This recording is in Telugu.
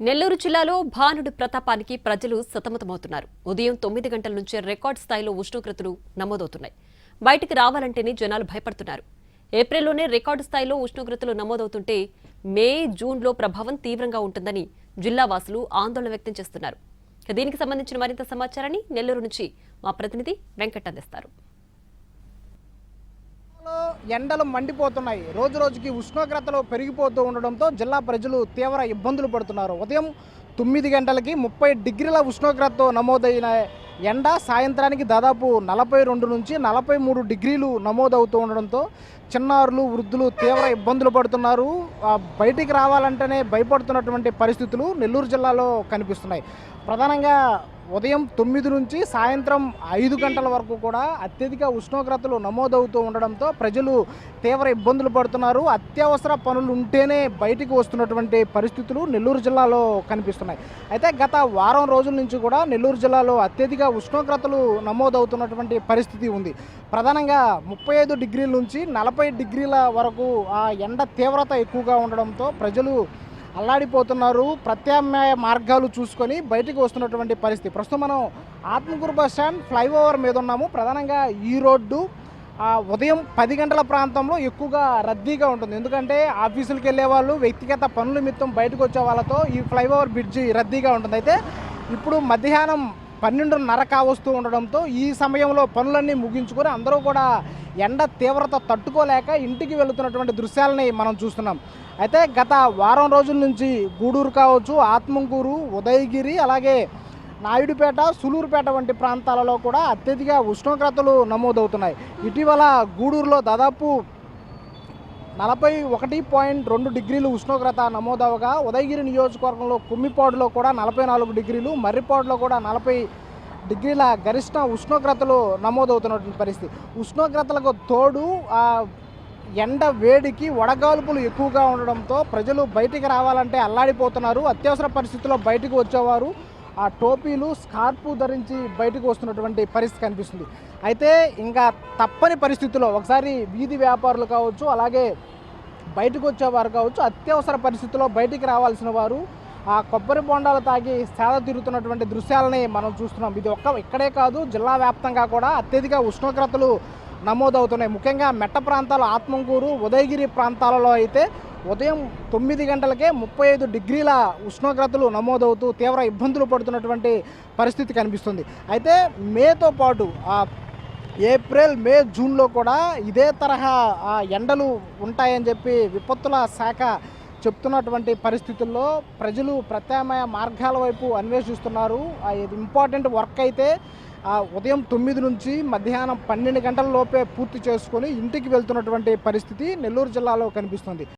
నెల్లూరు జిల్లాలో భానుడి ప్రతాపానికి ప్రజలు సతమతమవుతున్నారు. ఉదయం 9 గంటల నుంచే రికార్డు స్థాయిలో ఉష్ణోగ్రతలు నమోదవుతున్నాయి. బయటికి రావాలంటేనే జనాలు భయపడుతున్నారు. ఏప్రిల్లోనే రికార్డు స్థాయిలో ఉష్ణోగ్రతలు నమోదవుతుంటే మే, జూన్లో ప్రభావం తీవ్రంగా ఉంటుందని జిల్లా వాసులు ఆందోళన వ్యక్తం చేస్తున్నారు. దీనికి సంబంధించిన మరింత సమాచారాన్ని నెల్లూరు నుంచి మా ప్రతినిధి వెంకట్ అందిస్తారు. ఎండలు మండిపోతున్నాయి. రోజు రోజుకి ఉష్ణోగ్రతలు పెరిగిపోతూ ఉండడంతో జిల్లా ప్రజలు తీవ్ర ఇబ్బందులు పడుతున్నారు. ఉదయం 9 గంటలకి 30 డిగ్రీల ఉష్ణోగ్రతతో నమోదైన ఎండ సాయంత్రానికి దాదాపు 42 నుంచి 43 డిగ్రీలు నమోదవుతూ ఉండడంతో చిన్నారులు, వృద్ధులు తీవ్ర ఇబ్బందులు పడుతున్నారు. బయటికి రావాలంటేనే భయపడుతున్నటువంటి పరిస్థితులు నెల్లూరు జిల్లాలో కనిపిస్తున్నాయి. ప్రధానంగా ఉదయం 9 నుంచి సాయంత్రం 5 గంటల వరకు కూడా అత్యధిక ఉష్ణోగ్రతలు నమోదవుతూ ఉండడంతో ప్రజలు తీవ్ర ఇబ్బందులు పడుతున్నారు. అత్యవసర పనులు ఉంటేనే బయటికి వస్తున్నటువంటి పరిస్థితులు నెల్లూరు జిల్లాలో కనిపిస్తున్నాయి. అయితే గత వారం రోజుల నుంచి కూడా నెల్లూరు జిల్లాలో అత్యధిక ఉష్ణోగ్రతలు నమోదవుతున్నటువంటి పరిస్థితి ఉంది. ప్రధానంగా 35 డిగ్రీల నుంచి 40 డిగ్రీల వరకు ఆ ఎండ తీవ్రత ఎక్కువగా ఉండడంతో ప్రజలు అల్లాడిపోతున్నారు. ప్రత్యామ్నాయ మార్గాలు చూసుకొని బయటికి వస్తున్నటువంటి పరిస్థితి. ప్రస్తుతం మనం ఆత్మకూరు బస్ స్టాండ్ ఫ్లైఓవర్ మీద ఉన్నాము. ప్రధానంగా ఈ రోడ్డు ఉదయం 10 గంటల ప్రాంతంలో ఎక్కువగా రద్దీగా ఉంటుంది. ఎందుకంటే ఆఫీసులకు వెళ్ళే వాళ్ళు, వ్యక్తిగత పనుల నిమిత్తం బయటకు వచ్చే వాళ్ళతో ఈ ఫ్లైఓవర్ బ్రిడ్జి రద్దీగా ఉంటుంది. అయితే ఇప్పుడు మధ్యాహ్నం 12:30 కావస్తూ ఉండడంతో ఈ సమయంలో పనులన్నీ ముగించుకొని అందరూ కూడా ఎండ తీవ్రత తట్టుకోలేక ఇంటికి వెళుతున్నటువంటి దృశ్యాలని మనం చూస్తున్నాం. అయితే గత వారం రోజుల నుంచి గూడూరు కావచ్చు, ఆత్మకూరు, ఉదయగిరి, అలాగే నాయుడుపేట, సులూరుపేట వంటి ప్రాంతాలలో కూడా అత్యధిక ఉష్ణోగ్రతలు నమోదవుతున్నాయి. ఇటీవల గూడూరులో దాదాపు 41.2 డిగ్రీలు ఉష్ణోగ్రత నమోదవగా ఉదయగిరి నియోజకవర్గంలో కుమ్మిపాడులో కూడా 44 డిగ్రీలు, మర్రిపాడులో కూడా 40 డిగ్రీల గరిష్ట ఉష్ణోగ్రతలు నమోదవుతున్నటువంటి పరిస్థితి. ఉష్ణోగ్రతలకు తోడు ఎండ వేడికి వడగాల్పులు ఎక్కువగా ఉండడంతో ప్రజలు బయటికి రావాలంటే అల్లాడిపోతున్నారు. అత్యవసర పరిస్థితుల్లో బయటకు వచ్చేవారు ఆ టోపీలు, స్కార్పు ధరించి బయటకు వస్తున్నటువంటి పరిస్థితి కనిపిస్తుంది. అయితే ఇంకా తప్పని పరిస్థితుల్లో ఒకసారి వీధి వ్యాపారులు కావచ్చు, అలాగే బయటకు వచ్చేవారు కావచ్చు, అత్యవసర పరిస్థితుల్లో బయటికి రావాల్సిన వారు ఆ కొబ్బరి బొండాలు తాగి సేద తీరుతున్నటువంటి దృశ్యాలని మనం చూస్తున్నాం. ఇది ఇక్కడే కాదు, జిల్లా వ్యాప్తంగా కూడా అత్యధిక ఉష్ణోగ్రతలు నమోదవుతున్నాయి. ముఖ్యంగా మెట్ట ప్రాంతాలు, ఆత్మకూరు, ఉదయగిరి ప్రాంతాలలో అయితే ఉదయం 9 గంటలకే 35 డిగ్రీల ఉష్ణోగ్రతలు నమోదవుతూ తీవ్ర ఇబ్బందులు పడుతున్నటువంటి పరిస్థితి కనిపిస్తుంది. అయితే మేతో పాటు ఏప్రిల్, మే, జూన్లో కూడా ఇదే తరహా ఎండలు ఉంటాయని చెప్పి విపత్తుల శాఖ చెప్తున్నటువంటి పరిస్థితుల్లో ప్రజలు ప్రత్యామ్నాయ మార్గాల వైపు అన్వేషిస్తున్నారు. ఇది ఇంపార్టెంట్ వర్క్ అయితే ఉదయం 9 నుంచి మధ్యాహ్నం 12 గంటల లోపే పూర్తి చేసుకొని ఇంటికి వెళ్తున్నటువంటి పరిస్థితి నెల్లూరు జిల్లాలో కనిపిస్తుంది.